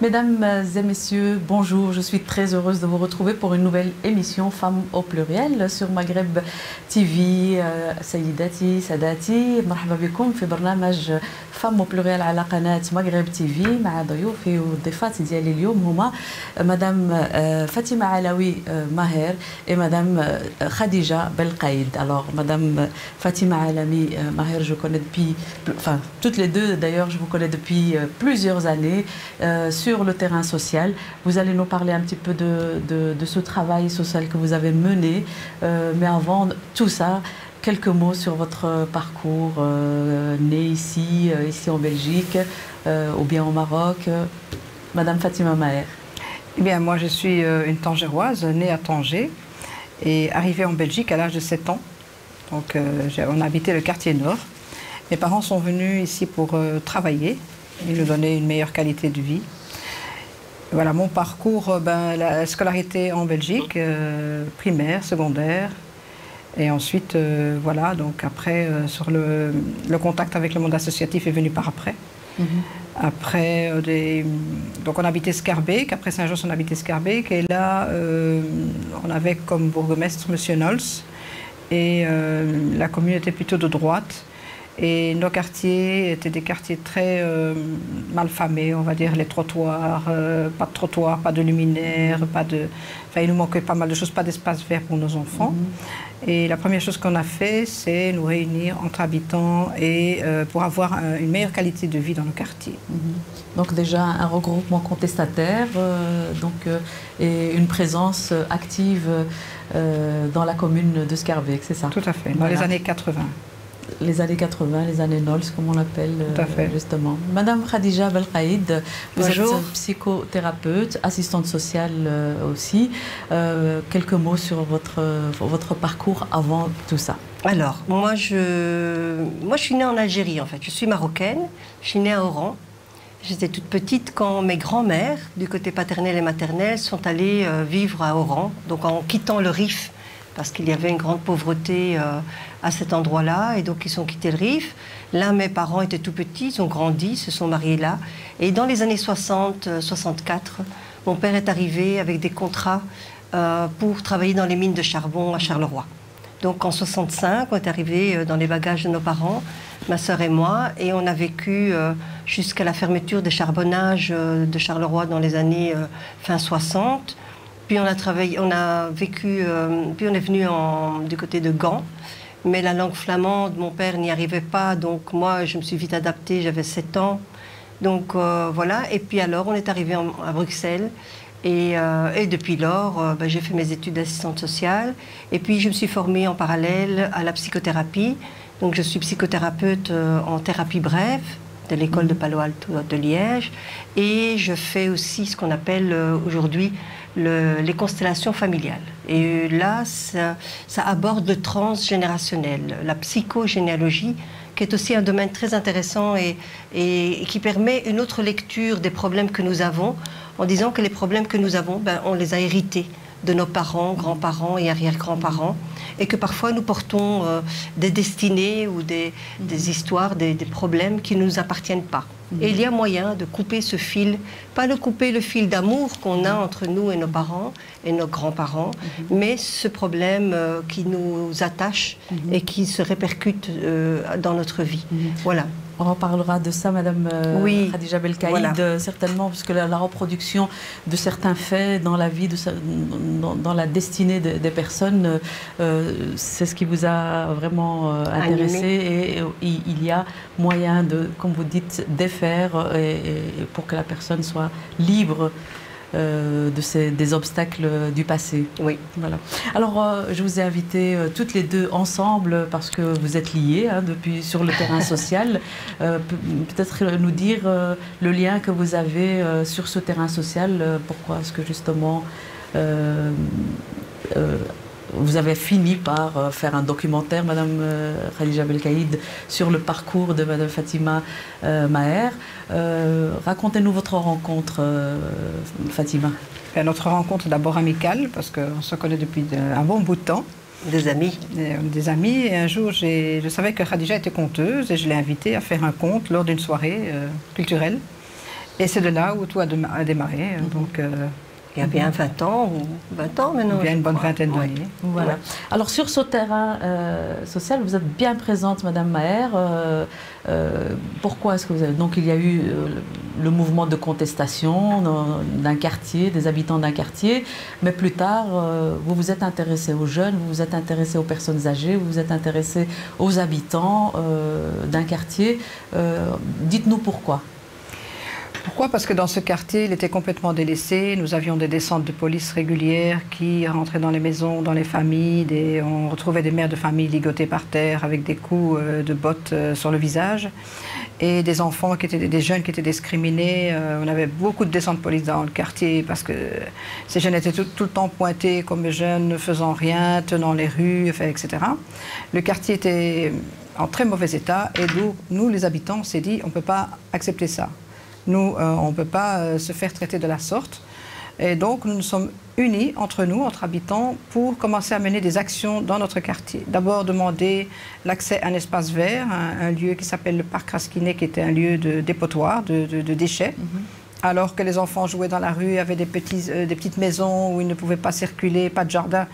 Mesdames et messieurs, bonjour. Je suis très heureuse de vous retrouver pour une nouvelle émission Femmes au pluriel sur Maghreb TV. سيداتي ساداتي مرحبا بكم في برنامج فام au pluriel على قناة مغرب تي في مع ضيوفي والضيفات ديالي اليوم هما مدام فاطمة علوي ماهر et madame Khadija Belkaïd. Alors madame Fatima Alami Maher, je connais depuis, enfin toutes les deux d'ailleurs, je vous connais depuis plusieurs années sur le terrain social. Vous allez nous parler un petit peu de ce travail social que vous avez mené, mais avant tout ça, quelques mots sur votre parcours, né ici, ici en Belgique, ou bien au Maroc. Madame Fatima Maher. Eh bien, moi, je suis une Tangéroise, née à Tanger et arrivée en Belgique à l'âge de 7 ans. Donc, on habitait le quartier nord. Mes parents sont venus ici pour travailler et nous donner une meilleure qualité de vie. Voilà, mon parcours, la scolarité en Belgique, primaire, secondaire. Et ensuite, voilà, donc après, sur le contact avec le monde associatif est venu par après. Après, donc on habitait Scarbeck, après Saint-Jean on habitait Scarbeck, et là on avait comme bourgmestre M. Nols, et la commune était plutôt de droite, et nos quartiers étaient des quartiers très mal famés, on va dire, les trottoirs, pas de luminaires, enfin il nous manquait pas mal de choses, pas d'espace vert pour nos enfants. Et la première chose qu'on a fait, c'est nous réunir entre habitants et pour avoir une meilleure qualité de vie dans le quartier. Donc déjà un regroupement contestataire et une présence active dans la commune de Scarbeck, c'est ça? Tout à fait, dans les années 80. Les années 80, les années Nols, comme on l'appelle justement. Madame Khadija Belkaïd, vous êtes psychothérapeute, assistante sociale aussi. Quelques mots sur votre parcours avant tout ça. Alors, moi je suis née en Algérie en fait. Je suis marocaine, je suis née à Oran. J'étais toute petite quand mes grands-mères, du côté paternel et maternel, sont allées vivre à Oran, donc en quittant le Rif, parce qu'il y avait une grande pauvreté à cet endroit-là, et donc ils ont quitté le Rif. Là, mes parents étaient tout petits, ils ont grandi, se sont mariés là. Et dans les années 60, 64, mon père est arrivé avec des contrats pour travailler dans les mines de charbon à Charleroi. Donc en 65, on est arrivé dans les bagages de nos parents, ma sœur et moi, et on a vécu jusqu'à la fermeture des charbonnages de Charleroi dans les années fin 60. Puis on a travaillé, on a vécu, puis on est venu du côté de Gand, mais la langue flamande, mon père n'y arrivait pas, donc moi je me suis vite adaptée, j'avais 7 ans, donc voilà. Et puis alors on est arrivé à Bruxelles, et depuis lors j'ai fait mes études d'assistante sociale, et puis je me suis formée en parallèle à la psychothérapie, donc je suis psychothérapeute en thérapie brève de l'école de Palo Alto de Liège, et je fais aussi ce qu'on appelle aujourd'hui les constellations familiales. Et là, ça aborde le transgénérationnel, la psychogénéalogie, qui est aussi un domaine très intéressant et qui permet une autre lecture des problèmes que nous avons, en disant que les problèmes que nous avons, on les a hérités de nos parents, grands-parents et arrière-grands-parents, et que parfois nous portons des destinées ou des histoires, des problèmes qui ne nous appartiennent pas. Et il y a moyen de couper ce fil, pas de couper le fil d'amour qu'on a entre nous et nos parents et nos grands-parents, mais ce problème qui nous attache et qui se répercute dans notre vie. Voilà. On reparlera de ça, Madame Khadija Belkaïd, voilà. Certainement, parce que la reproduction de certains faits dans la vie, dans la destinée des personnes, c'est ce qui vous a vraiment intéressé. Et il y a moyen de, comme vous dites, défaire pour que la personne soit libre des obstacles du passé. Oui. Voilà. Alors, je vous ai invité toutes les deux ensemble parce que vous êtes liées depuis sur le terrain social. Peut-être nous dire le lien que vous avez sur ce terrain social. Pourquoi est-ce que justement vous avez fini par faire un documentaire, Madame Khadija Belkaïd, sur le parcours de Madame Fatima Maher. Racontez-nous votre rencontre, Fatima. Notre rencontre d'abord amicale, parce qu'on se connaît depuis un bon bout de temps. Des amis. Des amis. Et un jour, je savais que Khadija était conteuse et je l'ai invitée à faire un conte lors d'une soirée culturelle. Et c'est de là où tout a démarré. Donc, il y a bien 20 ans, ou 20 ans maintenant. Bien une bonne vingtaine d'années. Voilà. Ouais. Alors sur ce terrain social, vous êtes bien présente, Madame Maher. Pourquoi est-ce que vous avez... Donc il y a eu le mouvement de contestation d'un quartier, des habitants d'un quartier, mais plus tard, vous vous êtes intéressé aux jeunes, vous vous êtes intéressé aux personnes âgées, vous vous êtes intéressé aux habitants d'un quartier. Dites-nous pourquoi. Pourquoi? Parce que dans ce quartier, il était complètement délaissé. Nous avions des descentes de police régulières qui rentraient dans les maisons, dans les familles. On retrouvait des mères de famille ligotées par terre avec des coups de bottes sur le visage. Et des enfants, des jeunes qui étaient discriminés. On avait beaucoup de descentes de police dans le quartier parce que ces jeunes étaient tout le temps pointés comme jeunes ne faisant rien, tenant les rues, etc. Le quartier était en très mauvais état et nous, les habitants, on s'est dit on ne peut pas accepter ça. Nous, on ne peut pas se faire traiter de la sorte. Et donc, nous nous sommes unis entre nous, entre habitants, pour commencer à mener des actions dans notre quartier. D'abord, demander l'accès à un espace vert, un lieu qui s'appelle le Parc Raskiné, qui était un lieu de dépotoir, de déchets. Alors que les enfants jouaient dans la rue, avaient des petites maisons où ils ne pouvaient pas circuler, pas de jardin.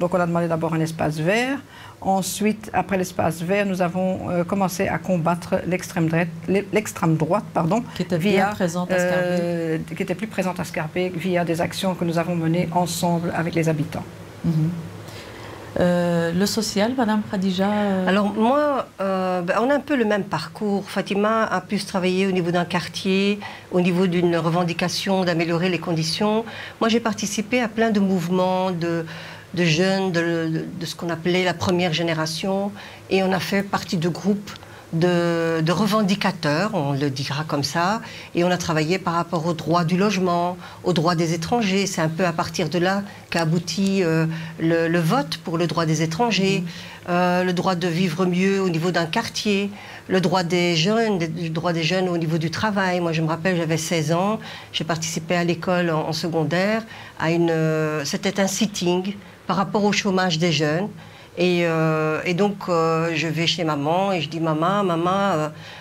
Donc, on a demandé d'abord un espace vert. Ensuite, après l'espace vert, nous avons commencé à combattre l'extrême droite, qui était bien présente à Scarbeck. Qui était plus présente à Scarbeck via des actions que nous avons menées ensemble avec les habitants. Le social, Madame Khadija Alors moi, on a un peu le même parcours. Fatima a pu travailler au niveau d'un quartier, au niveau d'une revendication d'améliorer les conditions. Moi, j'ai participé à plein de mouvements de jeunes, de ce qu'on appelait la première génération, et on a fait partie de groupes de revendicateurs, on le dira comme ça, et on a travaillé par rapport aux droits du logement, aux droits des étrangers. C'est un peu à partir de là qu'a abouti le vote pour le droit des étrangers, le droit de vivre mieux au niveau d'un quartier, le droit des jeunes, au niveau du travail. Moi, je me rappelle, j'avais 16 ans, j'ai participé à l'école en secondaire, c'était un sitting par rapport au chômage des jeunes. Et donc, je vais chez maman et je dis, maman,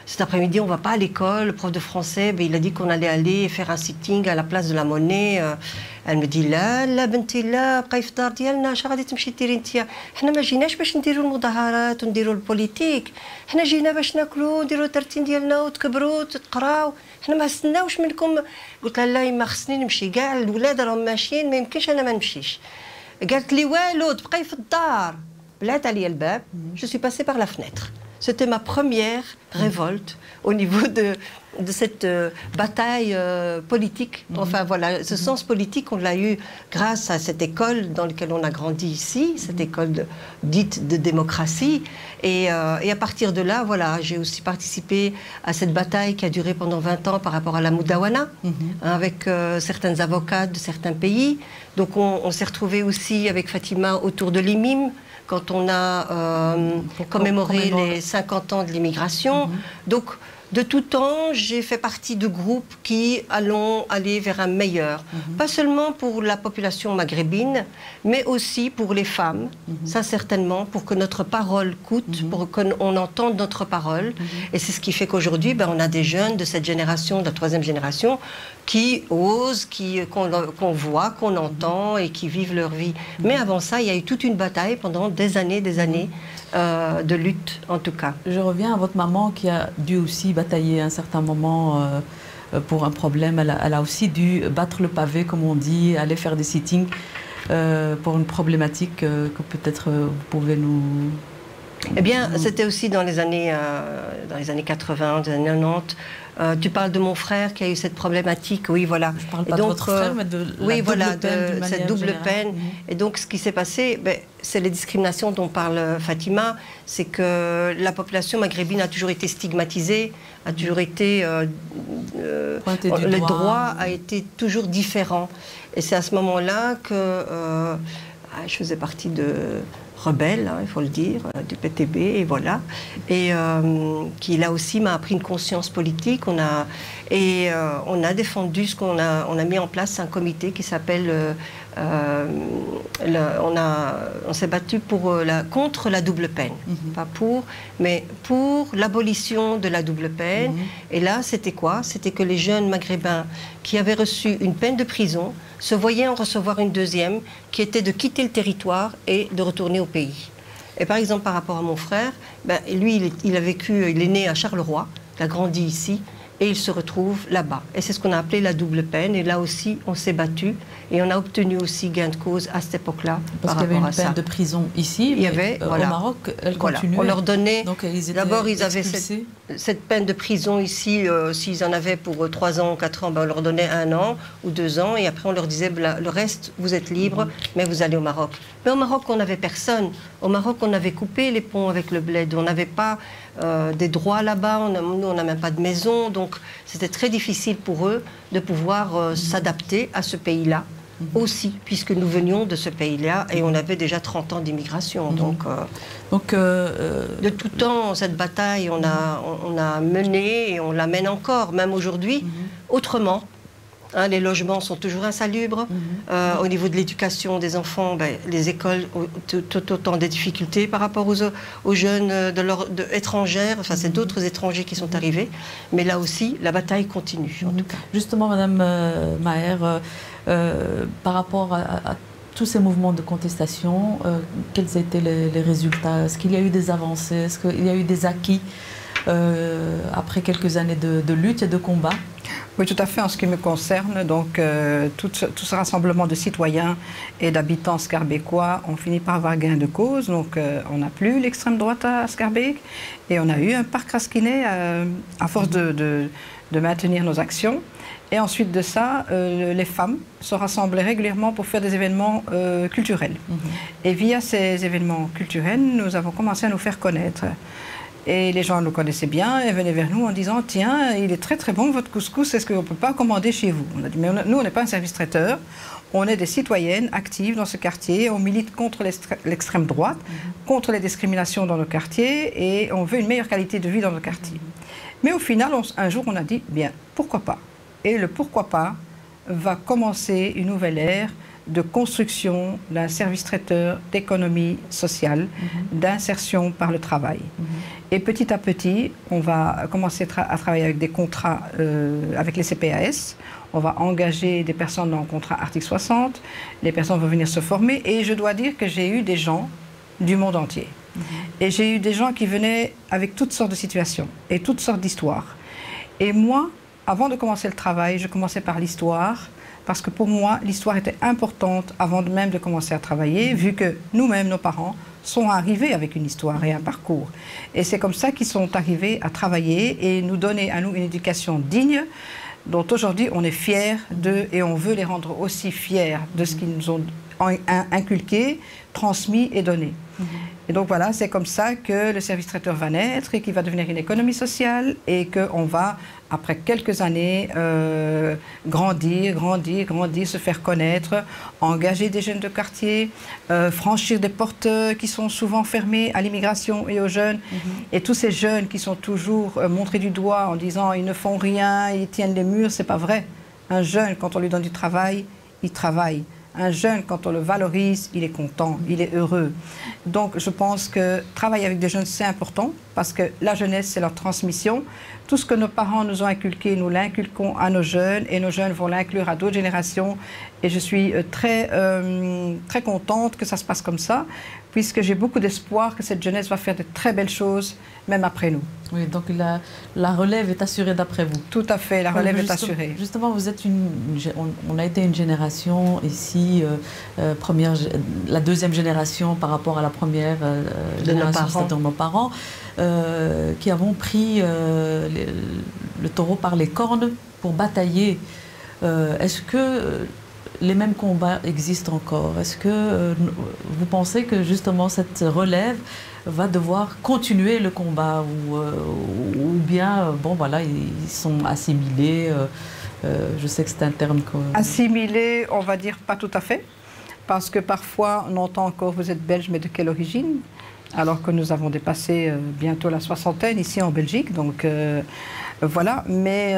cet après-midi, on ne va pas à l'école. Le prof de français, il a dit qu'on allait aller faire un sitting à la place de la Monnaie. Elle me dit, لا بنتي لا بقاي في الدار ديالنا اش غادي تمشي ديري انت؟ حنا ما جيناش باش نديروا المظاهرات ونديروا البوليتيك، حنا جينا باش ناكلوا نديروا الترتين ديالنا وتكبروا وتقراو، حنا ما استناوش منكم. قلت لها لا يما خصني نمشي، كاع الولاد راهم ماشيين، ما يمكنش انا ما نمشيش. قالت لي والو تبقاي في الدار. Je suis passée par la fenêtre. C'était ma première révolte au niveau de cette bataille politique. Enfin voilà, ce sens politique, on l'a eu grâce à cette école dans laquelle on a grandi ici, cette école dite de démocratie. Et à partir de là, voilà, j'ai aussi participé à cette bataille qui a duré pendant 20 ans par rapport à la Moudawana, avec certains avocats de certains pays. Donc on s'est retrouvés aussi avec Fatima autour de l'IMIM, quand on a commémoré les 50 ans de l'immigration. Donc, de tout temps, j'ai fait partie de groupes qui allons aller vers un meilleur. Pas seulement pour la population maghrébine, mais aussi pour les femmes, ça certainement, pour que notre parole coûte, pour qu'on entende notre parole. Et c'est ce qui fait qu'aujourd'hui, on a des jeunes de cette génération, de la troisième génération, qui osent, qu'on voit, qu'on entend et qui vivent leur vie. Mais avant ça, il y a eu toute une bataille pendant des années de lutte, en tout cas. Je reviens à votre maman qui a dû aussi batailler à un certain moment pour un problème. Elle a aussi dû battre le pavé, comme on dit, aller faire des sittings pour une problématique que peut-être vous pouvez nous... Eh bien, c'était aussi dans les années 80, des années 90. Tu parles de mon frère qui a eu cette problématique, oui, voilà. Je ne parle pas de votre frère, mais de cette double peine. Et donc, ce qui s'est passé, c'est les discriminations dont parle Fatima. C'est que la population maghrébine a toujours été stigmatisée, a toujours été... le droit a été toujours différent. Et c'est à ce moment-là que je faisais partie de... rebelle, il faut le dire, du PTB, et voilà, et qui là aussi m'a appris une conscience politique. Et on a défendu on a mis en place un comité qui s'appelle on s'est battu contre la double peine. Pas pour, mais pour l'abolition de la double peine. Et là, c'était quoi? C'était que les jeunes maghrébins qui avaient reçu une peine de prison se voyaient en recevoir une deuxième, qui était de quitter le territoire et de retourner au pays. Et par exemple, par rapport à mon frère, lui, il est né à Charleroi, il a grandi ici, et il se retrouve là-bas. Et c'est ce qu'on a appelé la double peine. Et là aussi, on s'est battu et on a obtenu aussi gain de cause à cette époque-là. Parce qu'il y avait une peine de prison ici, mais au Maroc, elle continuait. On leur donnait... D'abord, ils avaient cette peine de prison ici. S'ils en avaient pour 3 ans ou 4 ans, on leur donnait 1 an ou 2 ans. Et après, on leur disait, le reste, vous êtes libre, mais vous allez au Maroc. Mais au Maroc, on n'avait personne. Au Maroc, on avait coupé les ponts avec le bled. On n'avait pas des droits là-bas. Nous, on n'a même pas de maison. Donc, c'était très difficile pour eux de pouvoir s'adapter à ce pays-là aussi, puisque nous venions de ce pays-là et on avait déjà 30 ans d'immigration. Donc, de tout temps, cette bataille, on a mené et on la mène encore, même aujourd'hui, autrement. Hein, les logements sont toujours insalubres. Au niveau de l'éducation des enfants, les écoles ont tout autant de difficultés par rapport aux jeunes étrangères. Enfin, c'est d'autres étrangers qui sont arrivés. Mais là aussi, la bataille continue, en tout cas. Justement, Madame Maher, par rapport à tous ces mouvements de contestation, quels étaient les résultats? Est-ce qu'il y a eu des avancées? Est-ce qu'il y a eu des acquis après quelques années de lutte et de combat? Oui, tout à fait. En ce qui me concerne, donc, tout ce rassemblement de citoyens et d'habitants scarbécois ont fini par avoir gain de cause. Donc, on n'a plus l'extrême droite à Schaerbeek et on a eu un parc Rasquinet à force de maintenir nos actions. Et ensuite de ça, les femmes se rassemblaient régulièrement pour faire des événements culturels. Et via ces événements culturels, nous avons commencé à nous faire connaître. Et les gens nous connaissaient bien et venaient vers nous en disant « Tiens, il est très très bon votre couscous, est-ce qu'on ne peut pas commander chez vous ?» On a dit « Mais nous, on n'est pas un service traiteur, on est des citoyennes actives dans ce quartier, on milite contre l'extrême droite, contre les discriminations dans nos quartiers et on veut une meilleure qualité de vie dans nos quartiers. » Mais au final, un jour, on a dit « Bien, pourquoi pas ?» Et le « pourquoi pas » va commencer une nouvelle ère de construction d'un service traiteur d'économie sociale, d'insertion par le travail. Et petit à petit, on va commencer à travailler avec des contrats avec les CPAS. On va engager des personnes dans le contrat article 60. Les personnes vont venir se former. Et je dois dire que j'ai eu des gens du monde entier. Et j'ai eu des gens qui venaient avec toutes sortes de situations et toutes sortes d'histoires. Et moi, avant de commencer le travail, je commençais par l'histoire. Parce que pour moi, l'histoire était importante avant même de commencer à travailler, vu que nous-mêmes, nos parents, sont arrivés avec une histoire et un parcours. Et c'est comme ça qu'ils sont arrivés à travailler et nous donner à nous une éducation digne, dont aujourd'hui on est fiers d'eux et on veut les rendre aussi fiers de ce qu'ils nous ont inculqué, transmis et donné. Et donc voilà, c'est comme ça que le service traiteur va naître et qu'il va devenir une économie sociale et qu'on va, après quelques années, grandir, se faire connaître, engager des jeunes de quartier, franchir des portes qui sont souvent fermées à l'immigration et aux jeunes. Et tous ces jeunes qui sont toujours montrés du doigt en disant ils ne font rien, ils tiennent les murs, c'est pas vrai. Un jeune, quand on lui donne du travail, il travaille. Un jeune, quand on le valorise, il est content, il est heureux. Donc, je pense que travailler avec des jeunes, c'est important parce que la jeunesse, c'est leur transmission. Tout ce que nos parents nous ont inculqué, nous l'inculquons à nos jeunes et nos jeunes vont l'inclure à d'autres générations. Et je suis très contente que ça se passe comme ça, puisque j'ai beaucoup d'espoir que cette jeunesse va faire de très belles choses, même après nous. Oui, donc la relève est assurée d'après vous. Tout à fait, la relève est assurée. Justement, vous êtes on a été une génération ici, la deuxième génération par rapport à la première génération, c'est-à-dire nos parents, qui avons pris le taureau par les cornes pour batailler. Est-ce que les mêmes combats existent encore? Est-ce que vous pensez que justement cette relève va devoir continuer le combat ou bien, bon voilà, ils sont assimilés, je sais que c'est un terme que... Assimilés, on va dire pas tout à fait, parce que parfois on entend encore « vous êtes belge, mais de quelle origine ?» alors que nous avons dépassé bientôt la soixantaine ici en Belgique. Donc voilà, mais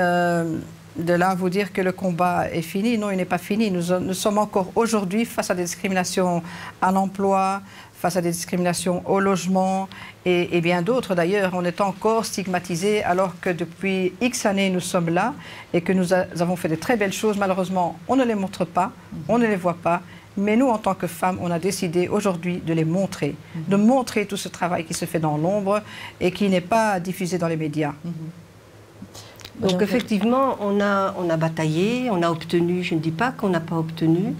de là à vous dire que le combat est fini, non, il n'est pas fini. Nous sommes encore aujourd'hui face à des discriminations à l'emploi, face à des discriminations au logement et bien d'autres d'ailleurs. On est encore stigmatisés alors que depuis X années nous sommes là et que nous avons fait de très belles choses. Malheureusement, on ne les montre pas, on ne les voit pas. Mais nous, en tant que femmes, on a décidé aujourd'hui de les montrer, de montrer tout ce travail qui se fait dans l'ombre et qui n'est pas diffusé dans les médias. Donc effectivement, on a bataillé, on a obtenu, je ne dis pas qu'on n'a pas obtenu.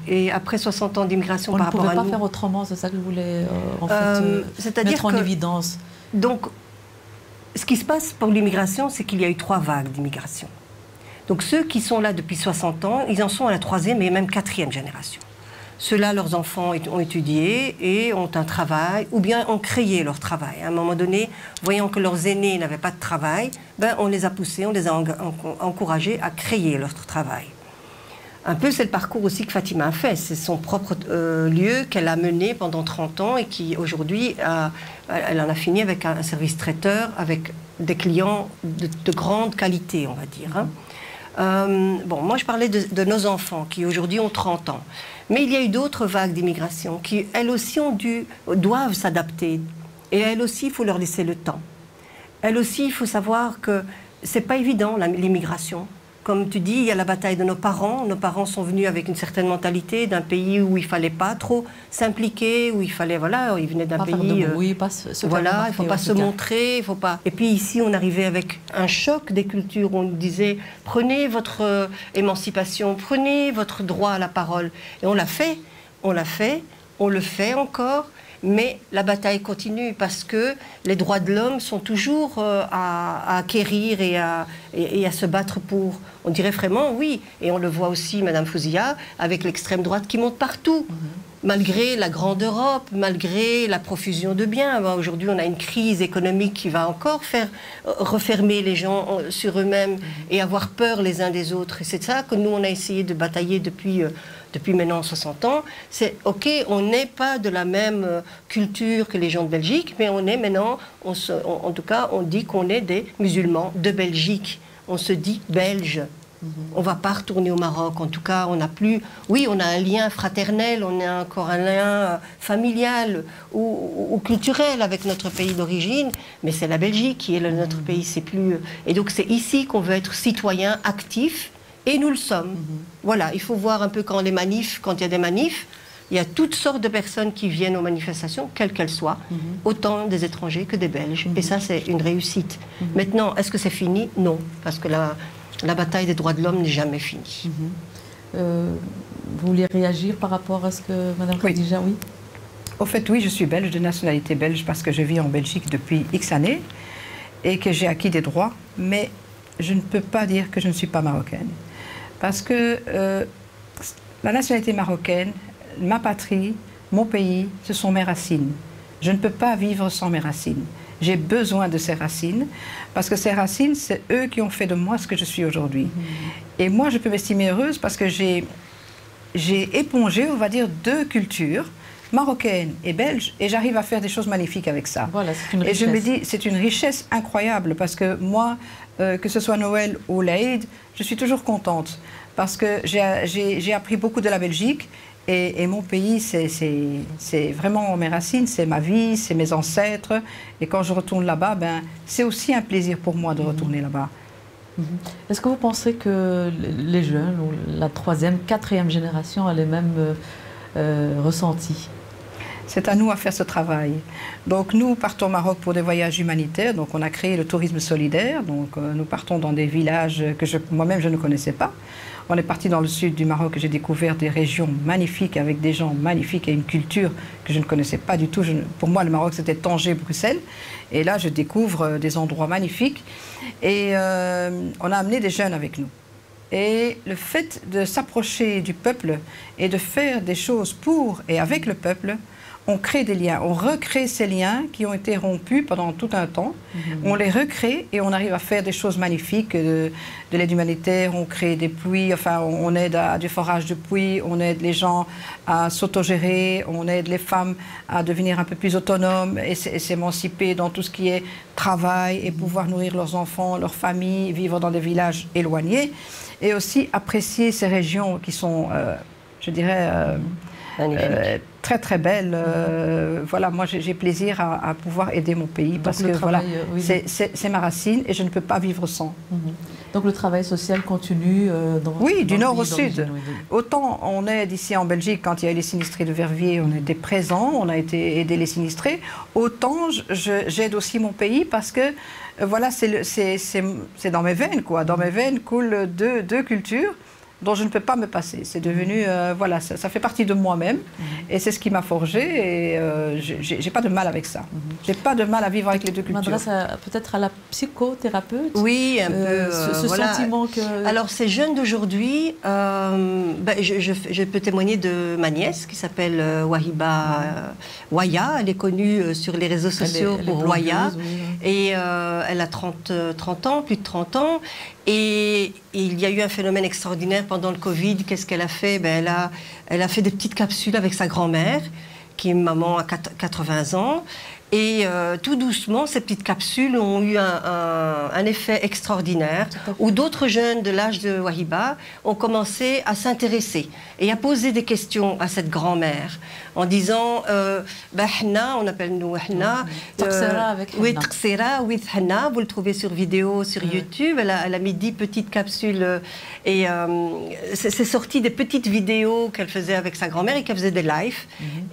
Et après 60 ans d'immigration par rapport à nous... On ne pouvait pas faire autrement, c'est ça que je voulais en fait, mettre en évidence. Donc, ce qui se passe pour l'immigration, c'est qu'il y a eu 3 vagues d'immigration. Donc ceux qui sont là depuis 60 ans, ils en sont à la 3e et même 4e génération. Ceux-là, leurs enfants ont étudié et ont un travail, ou bien ont créé leur travail. À un moment donné, voyant que leurs aînés n'avaient pas de travail, ben, on les a poussés, on les a encouragés à créer leur travail. Un peu, c'est le parcours aussi que Fatima a fait. C'est son propre lieu qu'elle a mené pendant 30 ans et qui, aujourd'hui, elle en a fini avec un service traiteur, avec des clients de grande qualité, on va dire. Hein. Bon, moi, je parlais de nos enfants qui, aujourd'hui, ont 30 ans. Mais il y a eu d'autres vagues d'immigration qui, elles aussi, doivent s'adapter. Et elles aussi, il faut leur laisser le temps. Elles aussi, il faut savoir que ce n'est pas évident, l'immigration. Comme tu dis, il y a la bataille de nos parents. Nos parents sont venus avec une certaine mentalité d'un pays où il ne fallait pas trop s'impliquer, où il fallait, voilà, ils venaient d'un pays... oui, pas se voilà, il ne faut pas se montrer, il faut pas... Et puis ici, on arrivait avec un choc des cultures. On nous disait, prenez votre émancipation, prenez votre droit à la parole. Et on l'a fait, on le fait encore. Mais la bataille continue parce que les droits de l'homme sont toujours à acquérir et à se battre pour. On dirait vraiment oui. Et on le voit aussi, Madame Fouzia, avec l'extrême droite qui monte partout. Malgré la grande Europe, malgré la profusion de biens. Aujourd'hui, on a une crise économique qui va encore faire refermer les gens sur eux-mêmes et avoir peur les uns des autres. Et c'est ça que nous, on a essayé de batailler depuis maintenant 60 ans. C'est OK, on n'est pas de la même culture que les gens de Belgique, mais on est maintenant, en tout cas, on dit qu'on est des musulmans de Belgique. On se dit belge. On ne va pas retourner au Maroc. En tout cas, on n'a plus... Oui, on a un lien fraternel, on a encore un lien familial ou culturel avec notre pays d'origine, mais c'est la Belgique qui est notre pays. C'est plus... Et donc, c'est ici qu'on veut être citoyen actif, et nous le sommes. Voilà, il faut voir un peu quand il y a des manifs, il y a toutes sortes de personnes qui viennent aux manifestations, quelles qu'elles soient, autant des étrangers que des Belges. Et ça, c'est une réussite. Maintenant, est-ce que c'est fini? Non, parce que la bataille des droits de l'homme n'est jamais finie. Vous voulez réagir par rapport à ce que Mme Khadija, oui? Au fait, oui, je suis belge, de nationalité belge, parce que je vis en Belgique depuis X années et que j'ai acquis des droits, mais je ne peux pas dire que je ne suis pas marocaine. Parce que la nationalité marocaine, ma patrie, mon pays, ce sont mes racines. Je ne peux pas vivre sans mes racines. J'ai besoin de ces racines, parce que ces racines, c'est eux qui ont fait de moi ce que je suis aujourd'hui. Et moi, je peux m'estimer heureuse parce que j'ai épongé, on va dire, 2 cultures, marocaine et belge, et j'arrive à faire des choses magnifiques avec ça. Voilà, c'est une richesse. Et je me dis, c'est une richesse incroyable, parce que moi, que ce soit Noël ou l'Aïd, je suis toujours contente, parce que j'ai appris beaucoup de la Belgique, et mon pays, c'est vraiment mes racines, c'est ma vie, c'est mes ancêtres, et quand je retourne là-bas, ben, c'est aussi un plaisir pour moi de retourner là-bas. Est-ce que vous pensez que les jeunes, ou la 3e, 4e génération a les mêmes ressentis? C'est à nous à faire ce travail. Donc nous partons au Maroc pour des voyages humanitaires, donc on a créé le tourisme solidaire, donc nous partons dans des villages que moi-même je ne connaissais pas. On est parti dans le sud du Maroc, j'ai découvert des régions magnifiques avec des gens magnifiques et une culture que je ne connaissais pas du tout. Pour moi, le Maroc, c'était Tanger, Bruxelles. Et là, je découvre des endroits magnifiques. Et on a amené des jeunes avec nous. Et le fait de s'approcher du peuple et de faire des choses pour et avec le peuple, on crée des liens, on recrée ces liens qui ont été rompus pendant tout un temps, on les recrée et on arrive à faire des choses magnifiques, de l'aide humanitaire, on crée des puits, enfin on aide à du forage de puits, on aide les gens à s'autogérer, on aide les femmes à devenir un peu plus autonomes et s'émanciper dans tout ce qui est travail et pouvoir nourrir leurs enfants, leurs familles, vivre dans des villages éloignés et aussi apprécier ces régions qui sont, je dirais, très très belle. Voilà, moi j'ai plaisir à pouvoir aider mon pays parce que voilà, c'est ma racine et je ne peux pas vivre sans. Donc le travail social continue oui, du nord au sud. Autant on aide ici en Belgique, quand il y a eu les sinistrés de Verviers, on était présents, on a été aider les sinistrés. Autant j'aide aussi mon pays parce que voilà, c'est dans mes veines, quoi. Dans mes veines coulent deux cultures dont je ne peux pas me passer. C'est devenu, voilà, ça fait partie de moi-même et c'est ce qui m'a forgé et j'ai pas de mal avec ça. J'ai pas de mal à vivre avec les deux cultures. Peut-être à la psychothérapeute. Oui, un peu. Ce voilà. sentiment que... Alors ces jeunes d'aujourd'hui, je peux témoigner de ma nièce qui s'appelle Wahiba Waya. Elle est connue sur les réseaux sociaux pour Waya. Et elle a 30 ans, plus de 30 ans. Et il y a eu un phénomène extraordinaire pendant le Covid. Qu'est-ce qu'elle a fait? Elle a fait des petites capsules avec sa grand-mère, qui est maman à 80 ans. Et tout doucement, ces petites capsules ont eu un effet extraordinaire, où d'autres jeunes de l'âge de Wahiba ont commencé à s'intéresser et à poser des questions à cette grand-mère, en disant, on appelle nous Hna, oui, Tqsira with Hna, vous le trouvez sur vidéo sur YouTube, elle a mis 10 petites capsules, et c'est sorti des petites vidéos qu'elle faisait avec sa grand-mère et qu'elle faisait des lives,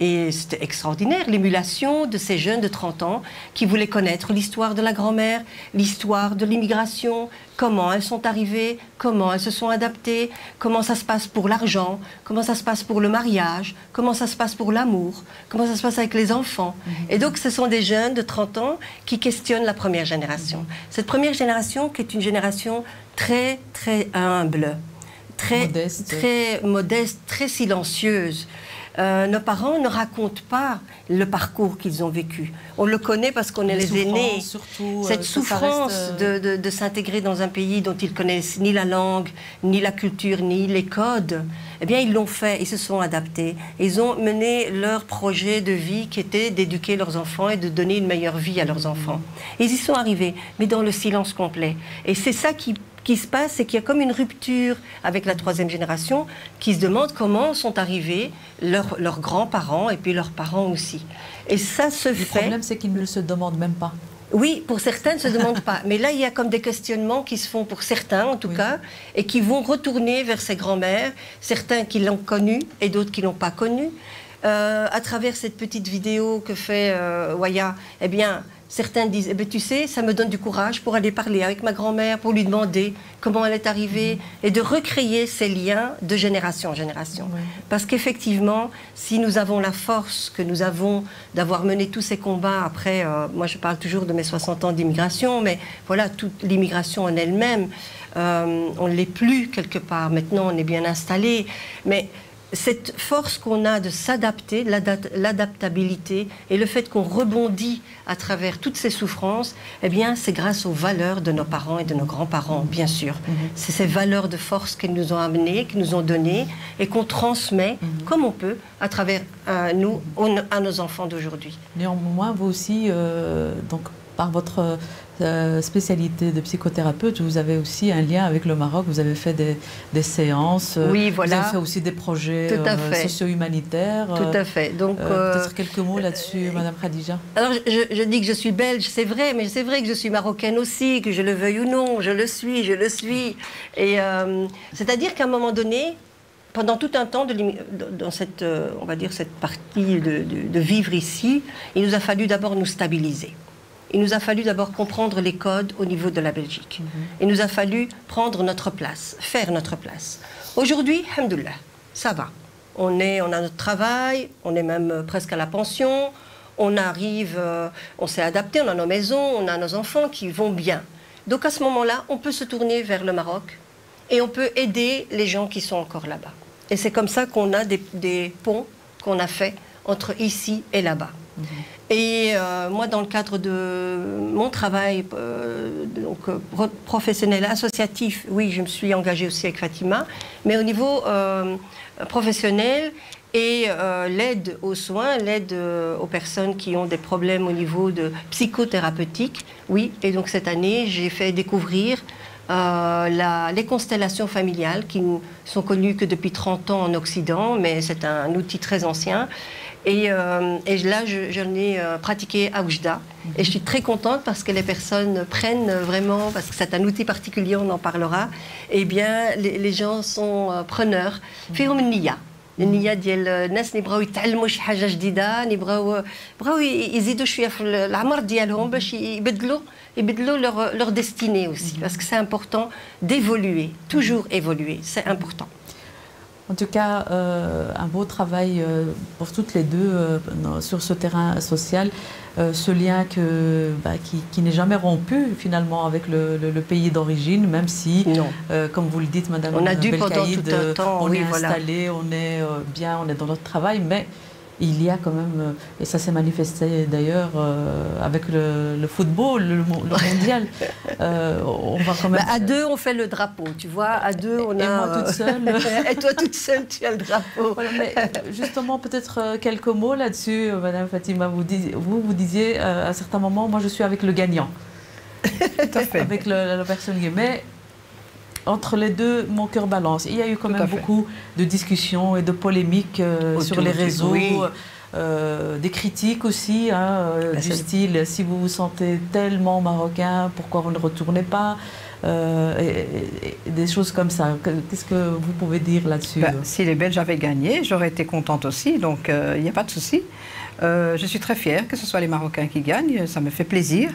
et c'était extraordinaire, l'émulation de ces jeunes de 30 ans qui voulaient connaître l'histoire de la grand-mère, l'histoire de l'immigration, comment elles sont arrivées, comment elles se sont adaptées, comment ça se passe pour l'argent, comment ça se passe pour le mariage, comment ça se passe pour l'amour, comment ça se passe avec les enfants. Et donc ce sont des jeunes de 30 ans qui questionnent la première génération. Cette première génération qui est une génération très très humble, très modeste, très silencieuse. Nos parents ne racontent pas le parcours qu'ils ont vécu. On le connaît parce qu'on est les aînés. Surtout, cette souffrance de s'intégrer dans un pays dont ils connaissent ni la langue, ni la culture, ni les codes, eh bien ils l'ont fait, ils se sont adaptés. Ils ont mené leur projet de vie qui était d'éduquer leurs enfants et de donner une meilleure vie à leurs enfants. Ils y sont arrivés, mais dans le silence complet. Et c'est ça qui se passe, c'est qu'il y a comme une rupture avec la troisième génération qui se demande comment sont arrivés leurs grands-parents et puis leurs parents aussi. Et ça se fait... Le problème, c'est qu'ils ne se demandent même pas. Oui, pour certains ne se demandent pas. Mais là, il y a comme des questionnements qui se font pour certains, en tout cas, et qui vont retourner vers ces grands-mères, certains qui l'ont connue et d'autres qui ne l'ont pas connue. À travers cette petite vidéo que fait Waya, eh bien... Certains disent, eh bien, tu sais, ça me donne du courage pour aller parler avec ma grand-mère, pour lui demander comment elle est arrivée, et de recréer ces liens de génération en génération. Parce qu'effectivement, si nous avons la force que nous avons d'avoir mené tous ces combats, après, moi je parle toujours de mes 60 ans d'immigration, mais voilà, toute l'immigration en elle-même, on ne l'est plus quelque part, maintenant on est bien installé, mais... Cette force qu'on a de s'adapter, l'adaptabilité et le fait qu'on rebondit à travers toutes ces souffrances, eh bien, c'est grâce aux valeurs de nos parents et de nos grands-parents, bien sûr. C'est ces valeurs de force qu'ils nous ont amenées, qu'ils nous ont données et qu'on transmet comme on peut à travers nous, à nos enfants d'aujourd'hui. Néanmoins, vous aussi, donc, par votre spécialité de psychothérapeute, vous avez aussi un lien avec le Maroc, vous avez fait des séances, oui, voilà. Vous avez fait aussi des projets socio-humanitaires. Tout à fait. Donc, peut-être quelques mots là-dessus, Madame Khadija. Alors, je dis que je suis belge, c'est vrai, mais c'est vrai que je suis marocaine aussi, que je le veuille ou non, je le suis. Et c'est-à-dire qu'à un moment donné, pendant tout un temps, dans cette, on va dire, cette partie de vivre ici, il nous a fallu d'abord nous stabiliser. Il nous a fallu d'abord comprendre les codes au niveau de la Belgique. Il nous a fallu prendre notre place, faire notre place. Aujourd'hui, alhamdoulilah, ça va. On a notre travail, on est même presque à la pension, on arrive, on s'est adapté, on a nos maisons, on a nos enfants qui vont bien. Donc à ce moment-là, on peut se tourner vers le Maroc et on peut aider les gens qui sont encore là-bas. Et c'est comme ça qu'on a des ponts qu'on a faits entre ici et là-bas. Et moi, dans le cadre de mon travail professionnel, associatif, oui, je me suis engagée aussi avec Fatima, mais au niveau professionnel et l'aide aux soins, l'aide aux personnes qui ont des problèmes au niveau de psychothérapeutique, oui. Et donc cette année, j'ai fait découvrir les constellations familiales qui ne sont connues que depuis 30 ans en Occident, mais c'est un outil très ancien. Et là, j'en ai pratiqué à Oujda. Et je suis très contente parce que les personnes prennent vraiment, parce que c'est un outil particulier, on en parlera, eh bien, les gens sont preneurs. فيهم النية. النية ديال الناس اللي بغاو يتعلموا شي حاجة جديدة، اللي بغاو يزيدوا شوية في العمر ديالهم باش يبدلوا leur destinée aussi. Parce que c'est important d'évoluer, toujours évoluer, c'est important. En tout cas, un beau travail pour toutes les deux sur ce terrain social, ce lien qui n'est jamais rompu finalement avec le pays d'origine, même si, comme vous le dites, Madame Belkaïd, on est installé, on est bien, on est dans notre travail, mais il y a quand même, et ça s'est manifesté d'ailleurs avec le football, le mondial, on va quand même... à deux, on fait le drapeau, tu vois, à deux, on a... Et moi toute seule. Et toi toute seule, tu as le drapeau. Voilà, mais justement, peut-être quelques mots là-dessus, Madame Fatima, vous disiez à un certain moment, moi je suis avec le gagnant. Tout à fait. Avec la personne gagnante. Mais entre les deux, mon cœur balance. Il y a eu quand même beaucoup de discussions et de polémiques sur les réseaux, des critiques aussi, du style « si vous vous sentez tellement marocain, pourquoi vous ne retournez pas ?» et des choses comme ça. Qu'est-ce que vous pouvez dire là-dessus? Si les Belges avaient gagné, j'aurais été contente aussi, donc il n'y a pas de souci. Je suis très fière que ce soit les Marocains qui gagnent, ça me fait plaisir.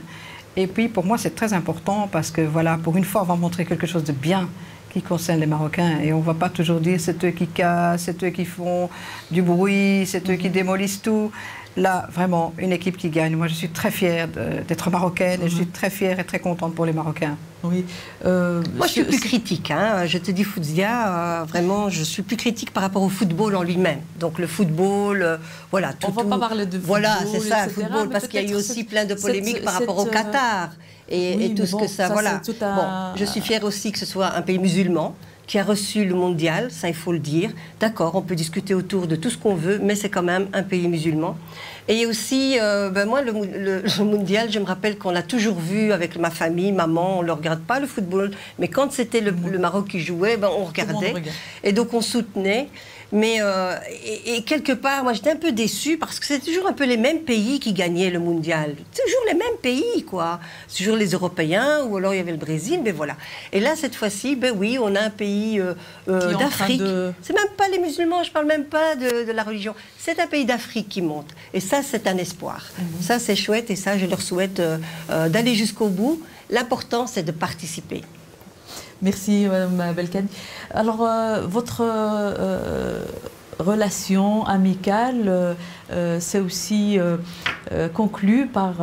Et puis pour moi c'est très important parce que voilà, pour une fois on va montrer quelque chose de bien qui concerne les Marocains et on ne va pas toujours dire c'est eux qui cassent, c'est eux qui font du bruit, c'est eux qui démolissent tout. Là, vraiment, une équipe qui gagne. Moi, je suis très fière d'être marocaine et je suis très fière et très contente pour les Marocains. Oui. Moi, je suis plus critique. Hein. Je te dis, Fouzia, vraiment, je suis plus critique par rapport au football en lui-même. Donc, le football, voilà. On ne va pas parler de football, voilà, c'est ça, etc., le football, parce qu'il y a eu aussi plein de polémiques par rapport au Qatar et tout ce que ça... Voilà. Bon, je suis fière aussi que ce soit un pays musulman qui a reçu le mondial, ça il faut le dire. D'accord, on peut discuter autour de tout ce qu'on veut, mais c'est quand même un pays musulman. Et aussi, moi, le mondial, je me rappelle qu'on l'a toujours vu avec ma famille, maman, on ne le regarde pas le football, mais quand c'était le Maroc qui jouait, on regardait. Et donc on soutenait. Mais et quelque part, moi j'étais un peu déçue parce que c'est toujours un peu les mêmes pays qui gagnaient le mondial. Toujours les mêmes pays, quoi. Toujours les Européens, ou alors il y avait le Brésil, mais voilà. Et là, cette fois-ci, oui, on a un pays d'Afrique. C'est même pas les musulmans, je parle même pas de la religion. C'est un pays d'Afrique qui monte. Et ça, c'est un espoir. Ça, c'est chouette et ça, je leur souhaite d'aller jusqu'au bout. L'important, c'est de participer. Merci, Mme Belkaïd. Alors, votre relation amicale, c'est aussi conclu par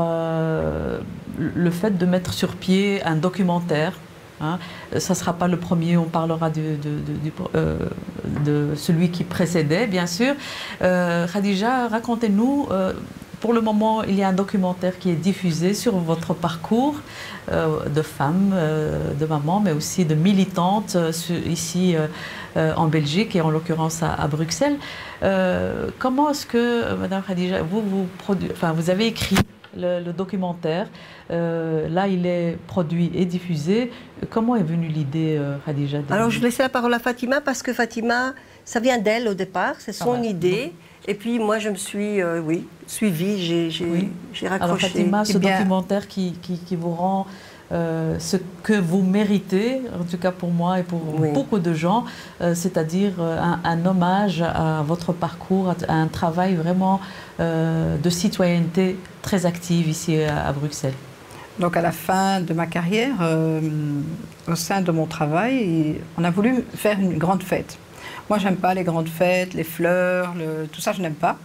le fait de mettre sur pied un documentaire. Hein. Ça ne sera pas le premier, on parlera de celui qui précédait, bien sûr. Khadija, racontez-nous... Pour le moment, il y a un documentaire qui est diffusé sur votre parcours de femme, de maman, mais aussi de militante ici en Belgique et en l'occurrence à Bruxelles. Comment est-ce que, Madame Khadija, vous avez écrit le documentaire, là il est produit et diffusé. Comment est venue l'idée, Khadija? Alors je vais laisser la parole à Fatima parce que Fatima, ça vient d'elle au départ, c'est son idée. Et puis moi je me suis suivie, j'ai raccroché. Alors Fatima, ce documentaire qui vous rend ce que vous méritez, en tout cas pour moi et pour beaucoup de gens, c'est-à-dire un hommage à votre parcours, à un travail vraiment de citoyenneté très active ici à Bruxelles. Donc à la fin de ma carrière, au sein de mon travail, on a voulu faire une grande fête. Moi, j'aime pas les grandes fêtes, les fleurs, tout ça, je n'aime pas.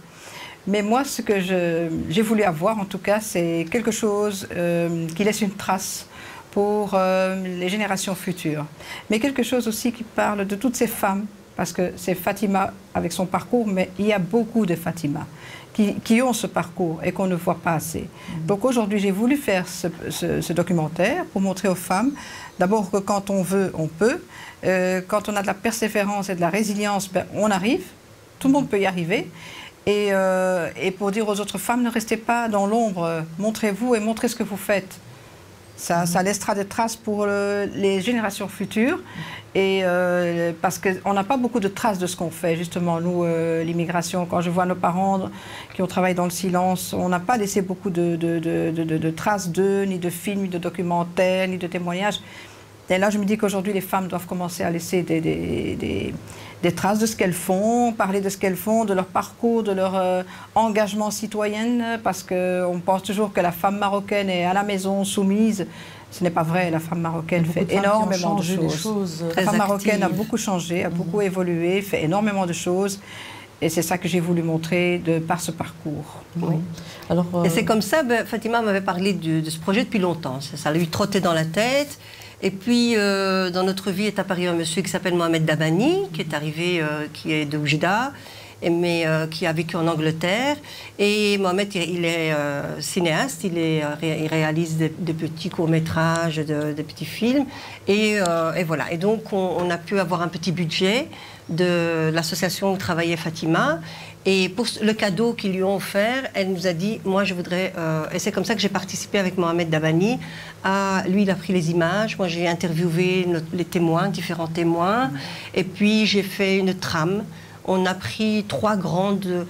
Mais moi, ce que j'ai voulu avoir, en tout cas, c'est quelque chose qui laisse une trace pour les générations futures. Mais quelque chose aussi qui parle de toutes ces femmes parce que c'est Fatima avec son parcours, mais il y a beaucoup de Fatima qui ont ce parcours et qu'on ne voit pas assez. Donc aujourd'hui, j'ai voulu faire ce documentaire pour montrer aux femmes, d'abord que quand on veut, on peut. Quand on a de la persévérance et de la résilience, ben, on arrive. Tout le monde peut y arriver. Et pour dire aux autres femmes, ne restez pas dans l'ombre. Montrez-vous et montrez ce que vous faites. Ça laissera des traces pour les générations futures. Et parce qu'on n'a pas beaucoup de traces de ce qu'on fait, justement, nous, l'immigration. Quand je vois nos parents qui ont travaillé dans le silence, on n'a pas laissé beaucoup de traces d'eux, ni de films, ni de documentaires, ni de témoignages. Et là, je me dis qu'aujourd'hui, les femmes doivent commencer à laisser des traces de ce qu'elles font, parler de ce qu'elles font, de leur parcours, de leur engagement citoyen, parce qu'on pense toujours que la femme marocaine est à la maison, soumise. Ce n'est pas vrai, la femme marocaine fait énormément de choses. La femme marocaine a beaucoup changé, a beaucoup évolué, fait énormément de choses. Et c'est ça que j'ai voulu montrer par ce parcours. Oui. Alors, et c'est comme ça, Fatima m'avait parlé de ce projet depuis longtemps. Ça lui trottait dans la tête. Et puis, dans notre vie est apparu un monsieur qui s'appelle Mohamed Dabani, qui est arrivé, qui est de Oujda, mais qui a vécu en Angleterre. Et Mohamed, il est cinéaste, il réalise des petits courts-métrages, des petits films. Et voilà. Et donc, on a pu avoir un petit budget de l'association où travaillait Fatima. Et pour le cadeau qu'ils lui ont offert, elle nous a dit, moi je voudrais... et c'est comme ça que j'ai participé avec Mohamed Dabani. Lui, il a pris les images, moi j'ai interviewé les témoins, différents témoins. Et puis j'ai fait une trame. On a pris 3 grandes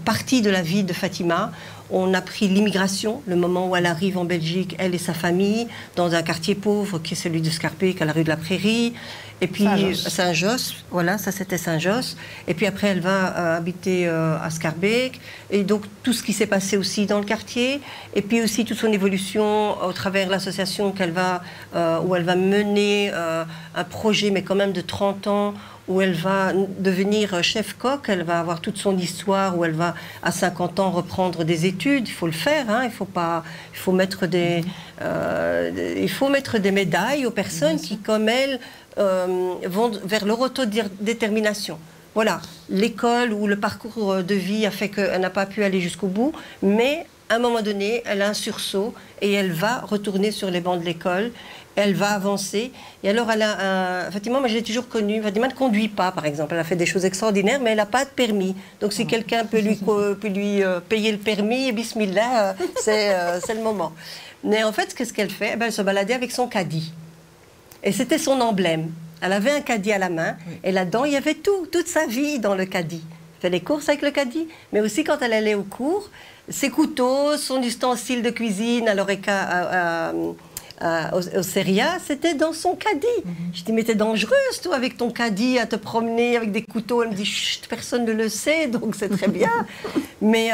parties de la vie de Fatima. On a pris l'immigration, le moment où elle arrive en Belgique, elle et sa famille, dans un quartier pauvre qui est celui de Scarbeck, à la rue de la Prairie. Et puis Saint-Josse, voilà, ça c'était Saint-Josse. Et puis après, elle va habiter à Scarbeck. Et donc tout ce qui s'est passé aussi dans le quartier. Et puis aussi toute son évolution au travers de l'association où elle va mener un projet, mais quand même de 30 ans, où elle va devenir chef-coq, elle va avoir toute son histoire, où elle va, à 50 ans, reprendre des études. Il faut le faire, hein, il faut mettre des médailles aux personnes qui, comme elle, vont vers leur autodétermination. Voilà, l'école ou le parcours de vie a fait qu'elle n'a pas pu aller jusqu'au bout, mais à un moment donné, elle a un sursaut et elle va retourner sur les bancs de l'école. Elle va avancer. Et alors, Fatima, moi, je l'ai toujours connue. Fatima ne conduit pas, par exemple. Elle a fait des choses extraordinaires, mais elle n'a pas de permis. Donc, si quelqu'un peut lui payer le permis, bismillah, c'est le moment. Mais en fait, qu'est-ce qu'elle fait? Elle se baladait avec son caddie. Et c'était son emblème. Elle avait un caddie à la main. Et là-dedans, il y avait toute sa vie dans le caddie. Elle fait les courses avec le caddie. Mais aussi, quand elle allait au cours, ses couteaux, son ustensile de cuisine à l'oreca... au Seria, c'était dans son caddie. Je dis, mais t'es dangereuse, toi, avec ton caddie, à te promener avec des couteaux. Elle me dit, chut, personne ne le sait, donc c'est très bien. Mais,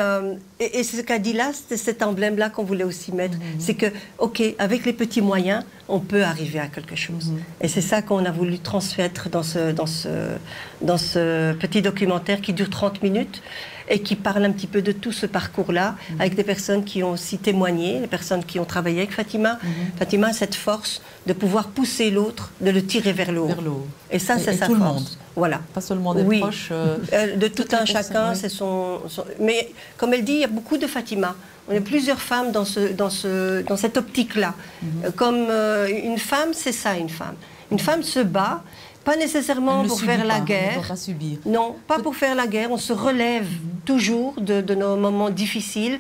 et ce caddie-là, c'était cet emblème-là qu'on voulait aussi mettre. C'est que, OK, avec les petits moyens, on peut arriver à quelque chose. Et c'est ça qu'on a voulu transmettre dans ce petit documentaire qui dure 30 minutes. Et qui parle un petit peu de tout ce parcours-là, avec des personnes qui ont aussi témoigné, les personnes qui ont travaillé avec Fatima. Fatima a cette force de pouvoir pousser l'autre, de le tirer vers le haut. Et ça, c'est sa force. Monde. Voilà. Pas seulement des proches. De tout un chacun, c'est son... Mais comme elle dit, il y a beaucoup de Fatima. On a plusieurs femmes dans cette optique-là. Comme une femme, c'est ça, une femme. Une femme se bat. Pas nécessairement pour faire la guerre. Non, pas pour faire la guerre. On se relève toujours de nos moments difficiles.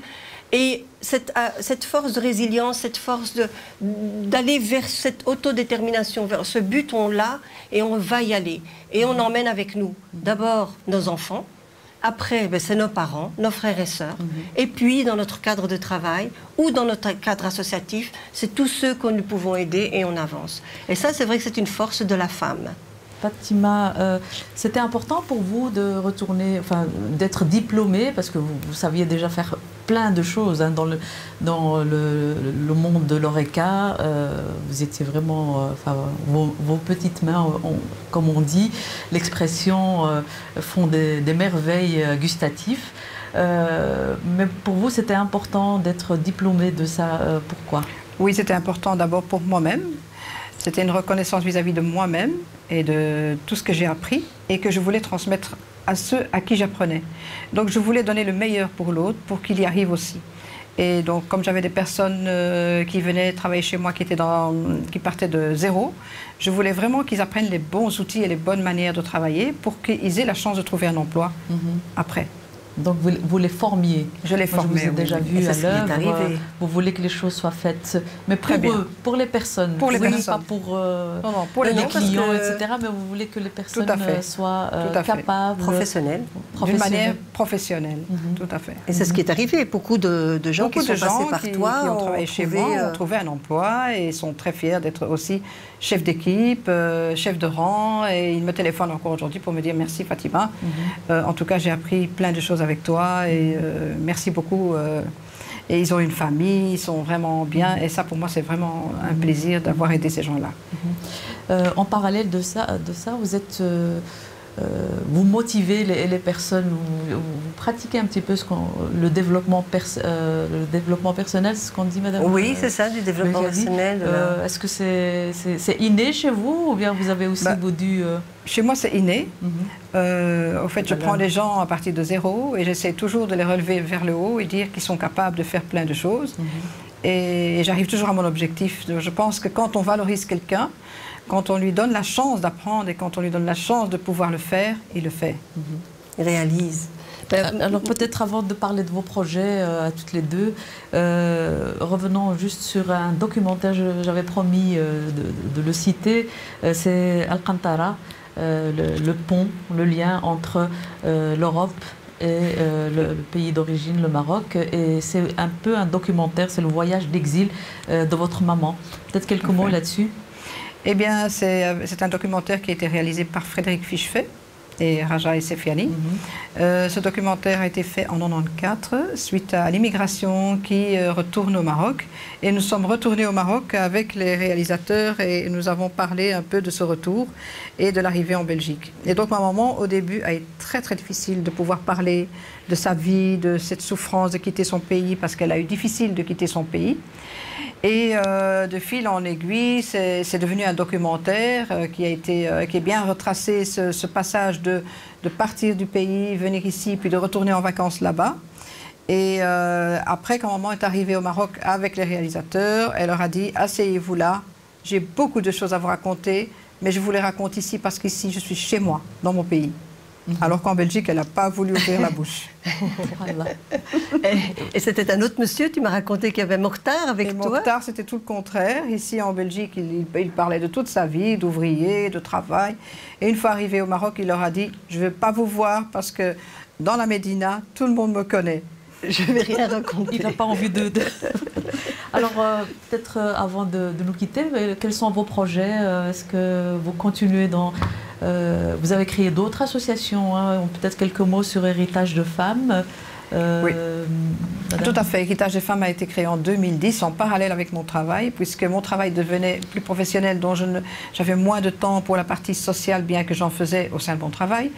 Et cette force de résilience, cette force d'aller vers cette autodétermination, vers ce but, on l'a et on va y aller. Et on emmène avec nous d'abord nos enfants. Après, c'est nos parents, nos frères et sœurs. Et puis, dans notre cadre de travail ou dans notre cadre associatif, c'est tous ceux que nous pouvons aider et on avance. Et ça, c'est vrai que c'est une force de la femme. Fatima, c'était important pour vous de retourner, enfin, d'être diplômée, parce que vous saviez déjà faire plein de choses hein, dans le monde de l'ORECA. Vous étiez vraiment, vos petites mains, comme on dit, l'expression font des merveilles gustatives. Mais pour vous, c'était important d'être diplômée de ça. Pourquoi? Oui, c'était important d'abord pour moi-même. C'était une reconnaissance vis-à-vis de moi-même et de tout ce que j'ai appris et que je voulais transmettre à ceux à qui j'apprenais. Donc je voulais donner le meilleur pour l'autre, pour qu'il y arrive aussi. Et donc comme j'avais des personnes qui venaient travailler chez moi, qui partaient de zéro, je voulais vraiment qu'ils apprennent les bons outils et les bonnes manières de travailler pour qu'ils aient la chance de trouver un emploi après. Donc vous les formiez. Je les formais. Je vous ai déjà vu à l'œuvre. Vous voulez que les choses soient faites, mais pour eux, pour les personnes. Pour les personnes. Pas pour, pour les clients, etc. Mais vous voulez que les personnes soient capables. Professionnelles. D'une manière professionnelle. Tout à fait. Et c'est ce qui est arrivé. Beaucoup de gens qui sont passés par toi qui ont travaillé chez moi, ont trouvé un emploi et sont très fiers d'être aussi chef d'équipe, chef de rang. Et ils me téléphonent encore aujourd'hui pour me dire merci Fatima. En tout cas, j'ai appris plein de choses avec toi et merci beaucoup. Et ils ont une famille, ils sont vraiment bien. Et ça, pour moi, c'est vraiment un plaisir d'avoir aidé ces gens-là. En parallèle de ça, vous êtes... vous motivez les personnes, vous pratiquez un petit peu le développement personnel, c'est ce qu'on dit, madame? Oui, c'est ça, du développement personnel. Est-ce que c'est inné chez vous ou bien vous avez aussi dû... Chez moi, c'est inné. Au fait, je prends les gens à partir de zéro et j'essaie toujours de les relever vers le haut et dire qu'ils sont capables de faire plein de choses. Et j'arrive toujours à mon objectif. Je pense que quand on valorise quelqu'un, quand on lui donne la chance d'apprendre et quand on lui donne la chance de pouvoir le faire, il le fait. Il réalise. Alors peut-être avant de parler de vos projets à toutes les deux, revenons juste sur un documentaire, j'avais promis de le citer, c'est Alcantara, le pont, le lien entre l'Europe et le pays d'origine, le Maroc. Et c'est un peu un documentaire, c'est le voyage d'exil de votre maman. Peut-être quelques mots là-dessus? Eh bien, c'est un documentaire qui a été réalisé par Frédéric Fichefait et Raja Essefiani. Ce documentaire a été fait en 1994 suite à l'immigration qui retourne au Maroc. Et nous sommes retournés au Maroc avec les réalisateurs et nous avons parlé un peu de ce retour et de l'arrivée en Belgique. Et donc ma maman, au début, a été très très difficile de pouvoir parler de sa vie, de cette souffrance de quitter son pays parce qu'elle a eu difficile de quitter son pays. Et de fil en aiguille, c'est devenu un documentaire qui est bien retracé, ce passage de partir du pays, venir ici, puis de retourner en vacances là-bas. Et après, quand maman est arrivée au Maroc avec les réalisateurs, elle leur a dit « Asseyez-vous là, j'ai beaucoup de choses à vous raconter, mais je vous les raconte ici parce qu'ici, je suis chez moi, dans mon pays. » Alors qu'en Belgique, elle n'a pas voulu ouvrir la bouche. Et c'était un autre monsieur, tu m'as raconté qu'il y avait Mokhtar avec toi. Mokhtar, c'était tout le contraire. Ici, en Belgique, il parlait de toute sa vie, d'ouvrier, de travail. Et une fois arrivé au Maroc, il leur a dit « Je ne vais pas vous voir parce que dans la Médina, tout le monde me connaît. Je ne vais rien raconter. » Il n'a pas envie de... Alors, peut-être avant de nous quitter, quels sont vos projets? Est-ce que vous continuez dans... vous avez créé d'autres associations, hein? Peut-être quelques mots sur Héritage de femmes. Oui, tout à fait. Héritage des femmes a été créé en 2010 en parallèle avec mon travail, puisque mon travail devenait plus professionnel, dont j'avais moins de temps pour la partie sociale, bien que j'en faisais au sein de mon travail.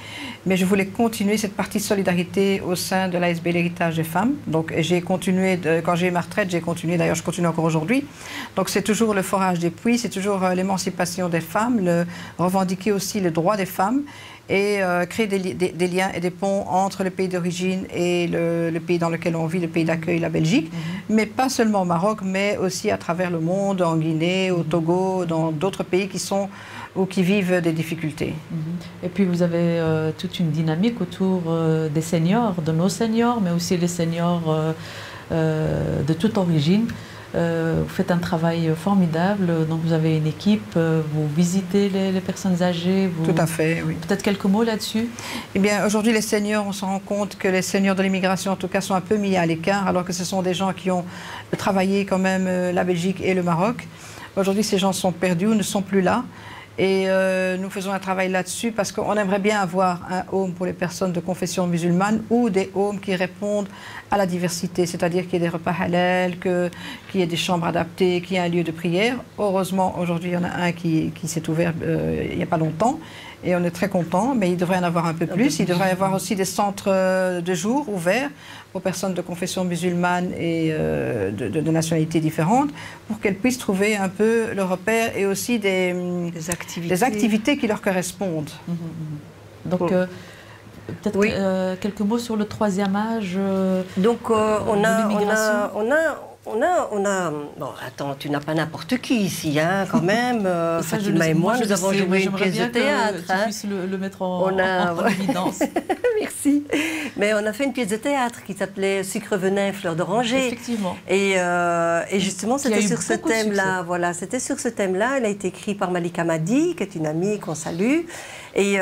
Mais je voulais continuer cette partie solidarité au sein de l'ASB L'Héritage des femmes. Donc j'ai continué, quand j'ai eu ma retraite, j'ai continué, d'ailleurs je continue encore aujourd'hui. Donc c'est toujours le forage des puits, c'est toujours l'émancipation des femmes, revendiquer aussi le droit des femmes, et créer des liens et des ponts entre le pays d'origine et le pays dans lequel on vit, le pays d'accueil, la Belgique, mais pas seulement au Maroc, mais aussi à travers le monde, en Guinée, au Togo, dans d'autres pays qui vivent des difficultés. Et puis vous avez toute une dynamique autour des seniors, de nos seniors, mais aussi les seniors de toute origine. Vous faites un travail formidable, donc vous avez une équipe, vous visitez les personnes âgées. Tout à fait, oui. Peut-être quelques mots là-dessus? Eh bien, aujourd'hui, les seniors, on se rend compte que les seniors de l'immigration, en tout cas, sont un peu mis à l'écart, alors que ce sont des gens qui ont travaillé quand même la Belgique et le Maroc. Aujourd'hui, ces gens sont perdus, ne sont plus là. Et nous faisons un travail là-dessus parce qu'on aimerait bien avoir un home pour les personnes de confession musulmane ou des homes qui répondent à la diversité, c'est-à-dire qu'il y ait des repas halal, qu'il y ait des chambres adaptées, qu'il y ait un lieu de prière. Heureusement, aujourd'hui, il y en a un qui s'est ouvert il n'y a pas longtemps et on est très contents, mais il devrait y en avoir un peu plus. Il devrait y avoir aussi des centres de jour ouverts aux personnes de confession musulmane et de nationalités différentes pour qu'elles puissent trouver un peu le repère et aussi des activités qui leur correspondent. Donc, peut-être quelques mots sur le troisième âge. Donc, on a... Bon, attends, tu n'as pas n'importe qui ici, hein, quand même. Fatima et moi, nous avons joué une pièce de théâtre. Tu puisses le mettre en évidence. Merci. Mais on a fait une pièce de théâtre qui s'appelait Sucre venin, fleur d'oranger. Effectivement. Et justement, c'était sur ce thème-là. Voilà, c'était sur ce thème-là. Elle a été écrite par Malika Madi, qui est une amie qu'on salue. Et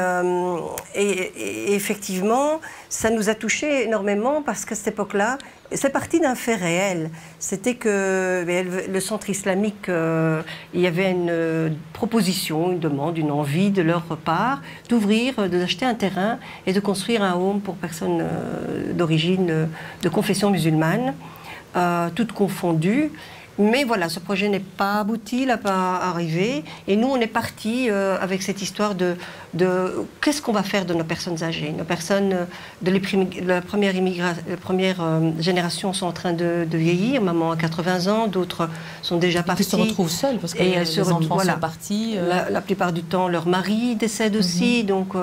effectivement, ça nous a touchés énormément parce qu'à cette époque-là, c'est parti d'un fait réel. C'était que le centre islamique, il y avait une proposition, une demande, une envie de leur part d'ouvrir, d'acheter un terrain et de construire un home pour personnes d'origine, de confession musulmane, toutes confondues. Mais voilà, ce projet n'est pas abouti, il n'a pas arrivé. Et nous, on est partis avec cette histoire de qu'est-ce qu'on va faire de nos personnes âgées. Nos personnes de la première génération sont en train de vieillir. Maman a 80 ans, d'autres sont déjà partis. Ils se retrouvent seuls parce que les enfants sont partis. La plupart du temps, leur mari décède aussi. Donc,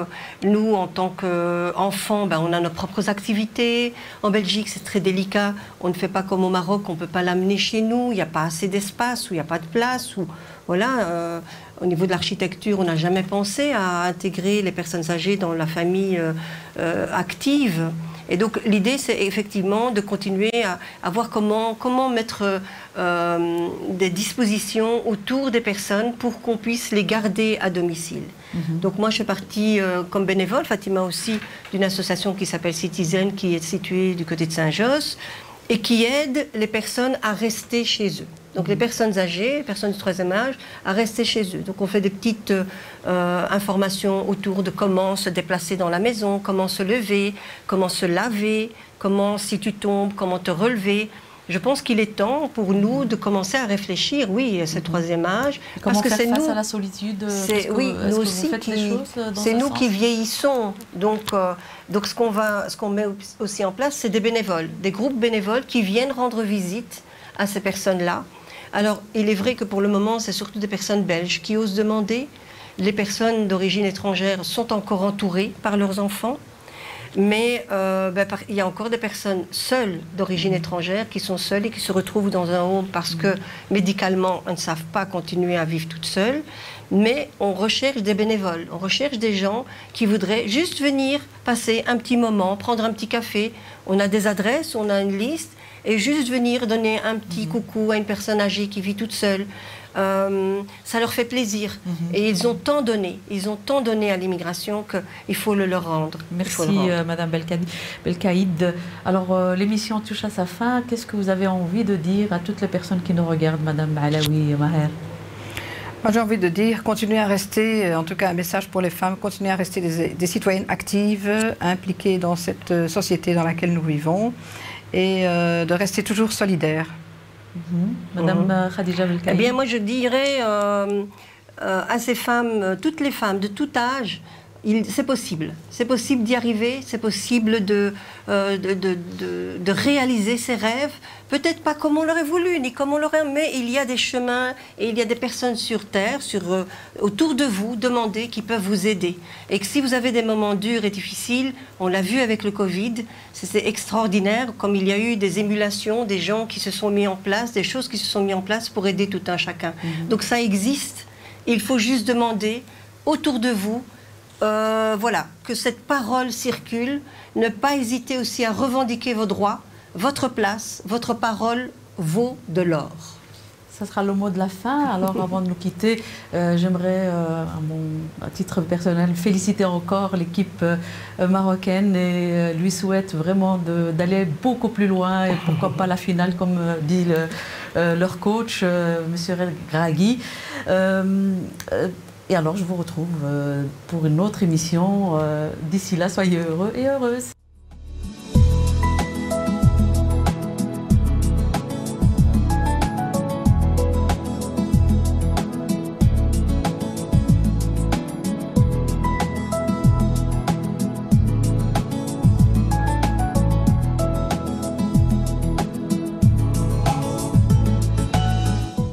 nous, en tant qu'enfants, on a nos propres activités. En Belgique, c'est très délicat. On ne fait pas comme au Maroc, on ne peut pas l'amener chez nous. Il n'y a pas assez d'espace, ou il n'y a pas de place. Ou, voilà, au niveau de l'architecture, on n'a jamais pensé à intégrer les personnes âgées dans la famille active. Et donc l'idée, c'est effectivement de continuer à voir comment mettre des dispositions autour des personnes pour qu'on puisse les garder à domicile. Donc moi, je suis partie comme bénévole, Fatima aussi, d'une association qui s'appelle Citizen, qui est située du côté de Saint-Josse, et qui aide les personnes à rester chez eux. Donc les personnes âgées, les personnes du troisième âge, à rester chez eux. Donc on fait des petites informations autour de comment se déplacer dans la maison, comment se lever, comment se laver, comment, si tu tombes, comment te relever. Je pense qu'il est temps pour nous de commencer à réfléchir, oui, à ce troisième âge. Comment faire face à la solitude? Oui, nous aussi, c'est nous qui vieillissons. Donc ce qu'on met aussi en place, c'est des bénévoles, des groupes bénévoles qui viennent rendre visite à ces personnes-là. Alors, il est vrai que pour le moment, c'est surtout des personnes belges qui osent demander. Les personnes d'origine étrangère sont encore entourées par leurs enfants. Mais il y a encore des personnes seules d'origine étrangère qui sont seules et qui se retrouvent dans un home parce que médicalement, elles ne savent pas continuer à vivre toutes seules. Mais on recherche des bénévoles, on recherche des gens qui voudraient juste venir passer un petit moment, prendre un petit café. On a des adresses, on a une liste, et juste venir donner un petit coucou à une personne âgée qui vit toute seule. Ça leur fait plaisir. Et ils ont tant donné à l'immigration qu'il faut le leur rendre. Merci Madame Belkaïd. Alors l'émission touche à sa fin. Qu'est-ce que vous avez envie de dire à toutes les personnes qui nous regardent, Madame Alaoui et Maher? Moi j'ai envie de dire, continuez à rester, en tout cas un message pour les femmes, continuez à rester des citoyennes actives, impliquées dans cette société dans laquelle nous vivons, et de rester toujours solidaires. Madame Khadija Belkaïd. Eh bien, moi, je dirais à ces femmes, toutes les femmes de tout âge, c'est possible. C'est possible d'y arriver, c'est possible de réaliser ses rêves. Peut-être pas comme on l'aurait voulu, ni comme on l'aurait, mais il y a des chemins et il y a des personnes sur Terre, autour de vous, demandez, qui peuvent vous aider. Et que si vous avez des moments durs et difficiles, on l'a vu avec le Covid, c'est extraordinaire, comme il y a eu des émulations, des gens qui se sont mis en place, des choses qui se sont mises en place pour aider tout un chacun. Donc ça existe, il faut juste demander autour de vous, voilà, que cette parole circule, ne pas hésiter aussi à revendiquer vos droits, votre place, votre parole vaut de l'or. Ça sera le mot de la fin. Alors avant de nous quitter, j'aimerais, à titre personnel, féliciter encore l'équipe marocaine et lui souhaite vraiment d'aller beaucoup plus loin et pourquoi pas la finale, comme dit leur coach, M. Gragui. Et alors, je vous retrouve pour une autre émission. D'ici là, soyez heureux et heureuses.